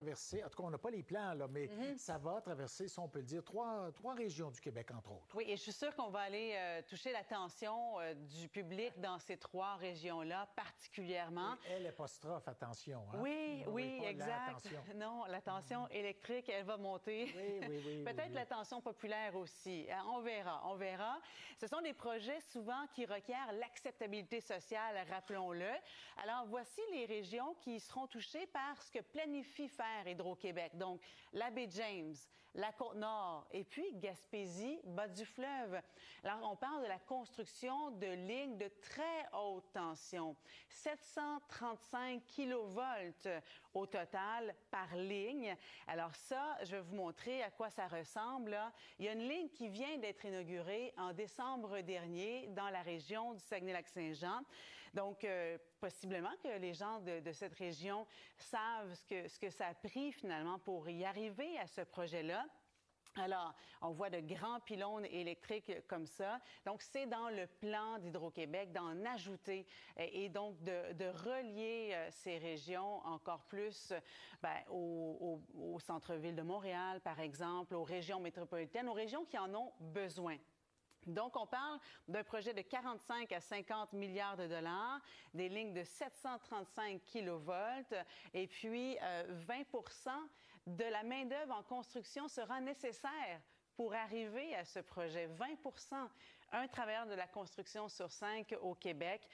traverser, en tout cas, on n'a pas les plans, là, mais ça va traverser, si on peut le dire, trois régions du Québec, entre autres. Oui, et je suis sûre qu'on va aller toucher l'attention du public dans ces trois régions-là, particulièrement. Et elle, apostrophe, attention. Hein? Oui, oui, exact. Non, la tension électrique, elle va monter. Oui. Peut-être la tension populaire aussi. On verra. Ce sont des projets souvent qui requièrent l'acceptabilité sociale, rappelons-le. Alors, voici les régions qui seront touchées par ce que planifie faire Hydro-Québec. Donc, la Baie-James, la Côte-Nord et puis Gaspésie, bas du fleuve. Alors, on parle de la construction de lignes de très haute tension. 735 kilovolts au total par ligne. Alors ça, je vais vous montrer à quoi ça ressemble. Là. Il y a une ligne qui vient d'être inaugurée en décembre dernier dans la région du Saguenay-Lac-Saint-Jean. Donc, possiblement que les gens de cette région savent ce que ça a pris finalement pour y arriver à ce projet-là. Alors, on voit de grands pylônes électriques comme ça. Donc, c'est dans le plan d'Hydro-Québec d'en ajouter et donc de relier ces régions encore plus au centre-ville de Montréal, par exemple, aux régions métropolitaines, aux régions qui en ont besoin. Donc, on parle d'un projet de 45 à 50 milliards de dollars, des lignes de 735 kilovolts, et puis 20 de la main-d'œuvre en construction sera nécessaire pour arriver à ce projet. 20 un travailleur de la construction sur 5 au Québec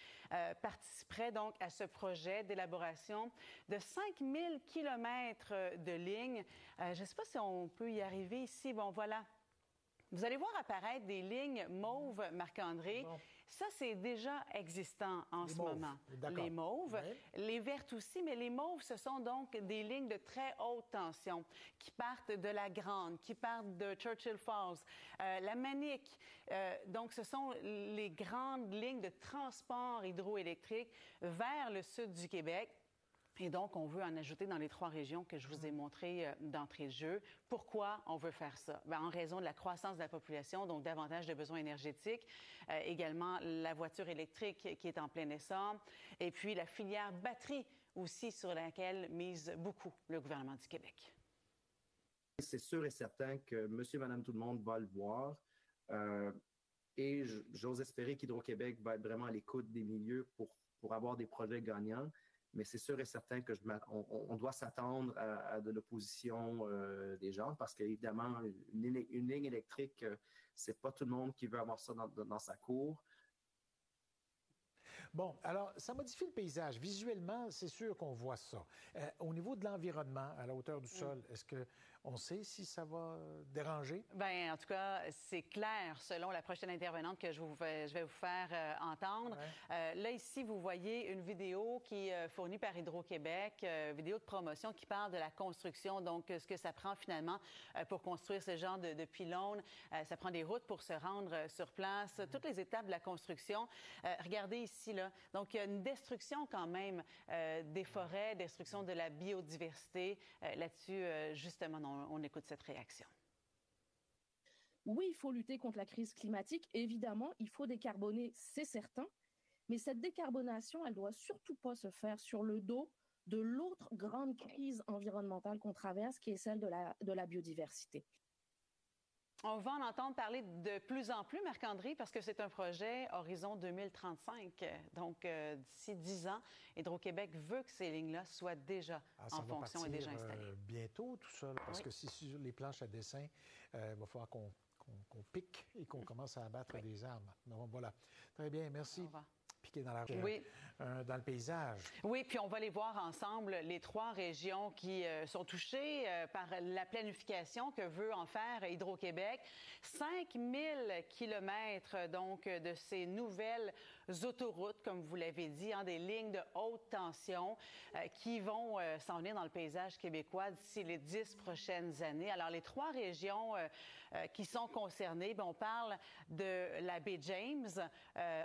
participerait donc à ce projet d'élaboration de 5000 kilomètres de lignes. Je ne sais pas si on peut y arriver ici. Bon, voilà. Vous allez voir apparaître des lignes mauves, Marc-André. Bon. Ça, c'est déjà existant en ce moment. Les mauves, les vertes aussi, mais les mauves, ce sont donc des lignes de très haute tension qui partent de la Grande, qui partent de Churchill Falls, la Manic. Donc, ce sont les grandes lignes de transport hydroélectrique vers le sud du Québec. Et donc, on veut en ajouter dans les trois régions que je vous ai montrées d'entrée de jeu. Pourquoi on veut faire ça? Bien, en raison de la croissance de la population, donc davantage de besoins énergétiques, également la voiture électrique qui est en plein essor, et puis la filière batterie aussi sur laquelle mise beaucoup le gouvernement du Québec. C'est sûr et certain que monsieur, madame, tout le monde va le voir. Et j'ose espérer qu'Hydro-Québec va être vraiment à l'écoute des milieux pour avoir des projets gagnants. Mais c'est sûr et certain que on doit s'attendre à de l'opposition des gens parce qu'évidemment, une ligne électrique, c'est pas tout le monde qui veut avoir ça dans sa cour. Bon, alors, ça modifie le paysage. Visuellement, c'est sûr qu'on voit ça. Au niveau de l'environnement, à la hauteur du sol, est-ce qu'on sait si ça va déranger? Bien, en tout cas, c'est clair selon la prochaine intervenante que je vais vous faire entendre. Ouais. Là, ici, vous voyez une vidéo qui est fournie par Hydro-Québec, vidéo de promotion qui parle de la construction, donc ce que ça prend finalement pour construire ce genre de pylônes. Ça prend des routes pour se rendre sur place, toutes les étapes de la construction. Regardez ici, là. Donc, il y a une destruction quand même des forêts, destruction de la biodiversité. Là-dessus, justement, on écoute cette réaction. Oui, il faut lutter contre la crise climatique. Évidemment, il faut décarboner, c'est certain. Mais cette décarbonation, elle doit surtout pas se faire sur le dos de l'autre grande crise environnementale qu'on traverse, qui est celle de la biodiversité. On va en entendre parler de plus en plus, Marc-André, parce que c'est un projet Horizon 2035. Donc, d'ici 10 ans, Hydro-Québec veut que ces lignes-là soient déjà en fonction et déjà installées. Bientôt, tout ça, parce que si sur les planches à dessin, il va falloir qu'on pique et qu'on commence à abattre des arbres. Donc, voilà. Très bien, merci. Au revoir. Piqué dans dans le paysage. Oui, puis on va les voir ensemble, les trois régions qui sont touchées par la planification que veut en faire Hydro-Québec. 5000 kilomètres, donc, de ces nouvelles autoroutes, comme vous l'avez dit, des lignes de haute tension qui vont s'en venir dans le paysage québécois d'ici les 10 prochaines années. Alors, les trois régions qui sont concernées, bien, on parle de la Baie-James,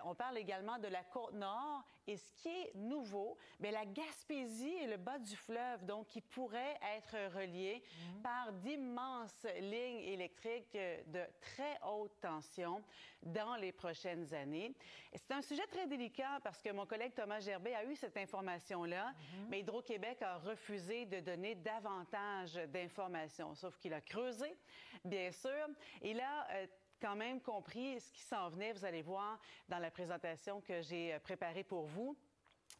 on parle également de la Côte-Nord Et ce qui est nouveau, bien, la Gaspésie et le bas du fleuve, donc, qui pourraient être reliés par d'immenses lignes électriques de très haute tension dans les prochaines années. C'est un sujet très délicat parce que mon collègue Thomas Gerbet a eu cette information-là, mais Hydro-Québec a refusé de donner davantage d'informations, sauf qu'il a creusé, bien sûr. Il a quand même compris ce qui s'en venait, vous allez voir dans la présentation que j'ai préparée pour vous.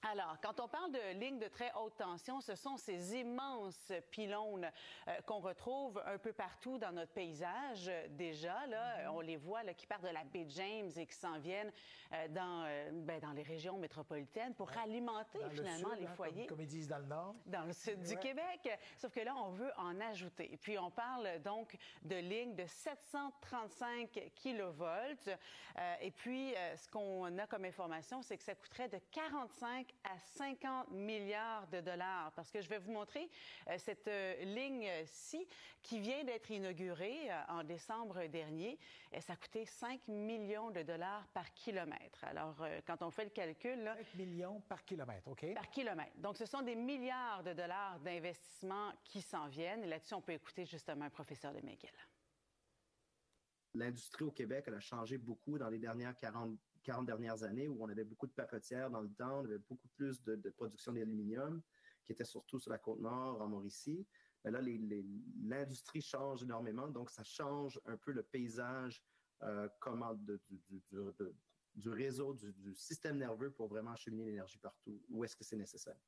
Alors, quand on parle de lignes de très haute tension, ce sont ces immenses pylônes qu'on retrouve un peu partout dans notre paysage. Déjà, là, on les voit là, qui partent de la baie James et qui s'en viennent dans les régions métropolitaines pour alimenter finalement les foyers. Comme ils disent dans le nord. Dans le sud du Québec. Sauf que là, on veut en ajouter. Puis, on parle donc de lignes de 735 kilovolts. Et puis, ce qu'on a comme information, c'est que ça coûterait de 45 à 50 milliards de dollars. Parce que je vais vous montrer cette ligne-ci qui vient d'être inaugurée en décembre dernier. Ça a coûté 5 millions de dollars par kilomètre. Alors, quand on fait le calcul... Là, 5 millions par kilomètre, OK? Par kilomètre. Donc, ce sont des milliards de dollars d'investissement qui s'en viennent. Et là-dessus, on peut écouter justement un professeur de McGill. L'industrie au Québec, elle a changé beaucoup dans les dernières 40 dernières années où on avait beaucoup de papetières dans le temps, on avait beaucoup plus de production d'aluminium qui était surtout sur la Côte-Nord, en Mauricie. Mais là, l'industrie change énormément, donc ça change un peu le paysage du réseau, du système nerveux pour vraiment acheminer l'énergie partout. Où est-ce que c'est nécessaire?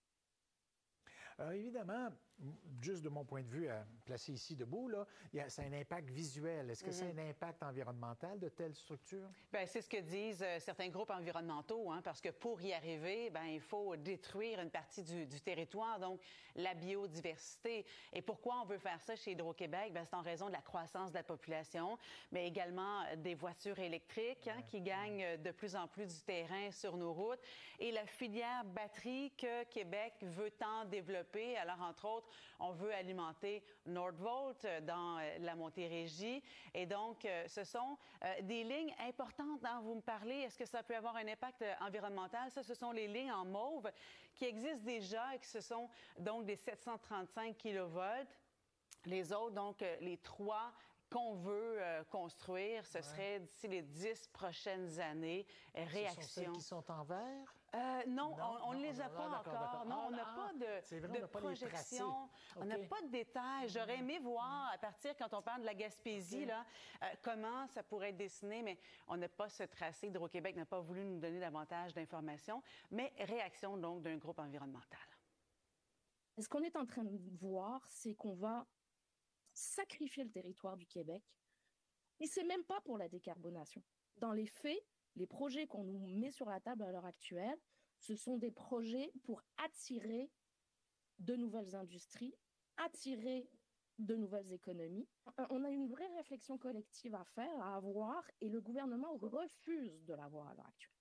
Évidemment, juste de mon point de vue, placé ici debout, là, ça a un impact visuel. Est-ce que ça a un impact environnemental de telles structures? Bien, c'est ce que disent certains groupes environnementaux, parce que pour y arriver, bien, il faut détruire une partie du territoire, donc la biodiversité. Et pourquoi on veut faire ça chez Hydro-Québec? Bien, c'est en raison de la croissance de la population, mais également des voitures électriques qui gagnent de plus en plus du terrain sur nos routes et la filière batterie que Québec veut tant développer. Alors, entre autres, on veut alimenter Nordvolt dans la Montérégie. Et donc, ce sont des lignes importantes dont vous me parlez. Est-ce que ça peut avoir un impact environnemental? Ça, ce sont les lignes en mauve qui existent déjà et qui ce sont donc des 735 kilovolts. Les autres, donc, les trois qu'on veut construire, ce serait d'ici les 10 prochaines années. Réaction. Ce sont celles qui sont en vert? Non, on ne les a pas encore. Non, on n'a pas de projection. On n'a pas de détails. J'aurais aimé voir, à partir, quand on parle de la Gaspésie, là, comment ça pourrait être dessiné, mais on n'a pas ce tracé. Hydro-Québec n'a pas voulu nous donner davantage d'informations. Mais réaction, donc, d'un groupe environnemental. Ce qu'on est en train de voir, c'est qu'on va sacrifier le territoire du Québec. Et c'est même pas pour la décarbonation. Dans les faits, les projets qu'on nous met sur la table à l'heure actuelle, ce sont des projets pour attirer de nouvelles industries, attirer de nouvelles économies. On a une vraie réflexion collective à faire, à avoir, et le gouvernement refuse de l'avoir à l'heure actuelle.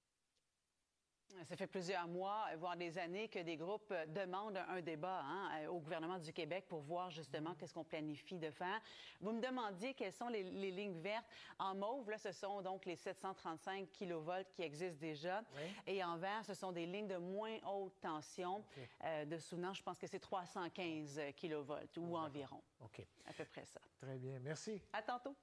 Ça fait plusieurs mois, voire des années, que des groupes demandent un débat au gouvernement du Québec pour voir justement qu'est-ce qu'on planifie de faire. Vous me demandiez quelles sont les lignes vertes. En mauve, là, ce sont donc les 735 kilovolts qui existent déjà. Oui. Et en vert, ce sont des lignes de moins haute tension. Okay. De souvenance, je pense que c'est 315 kilovolts ou environ. OK. À peu près ça. Très bien. Merci. À tantôt.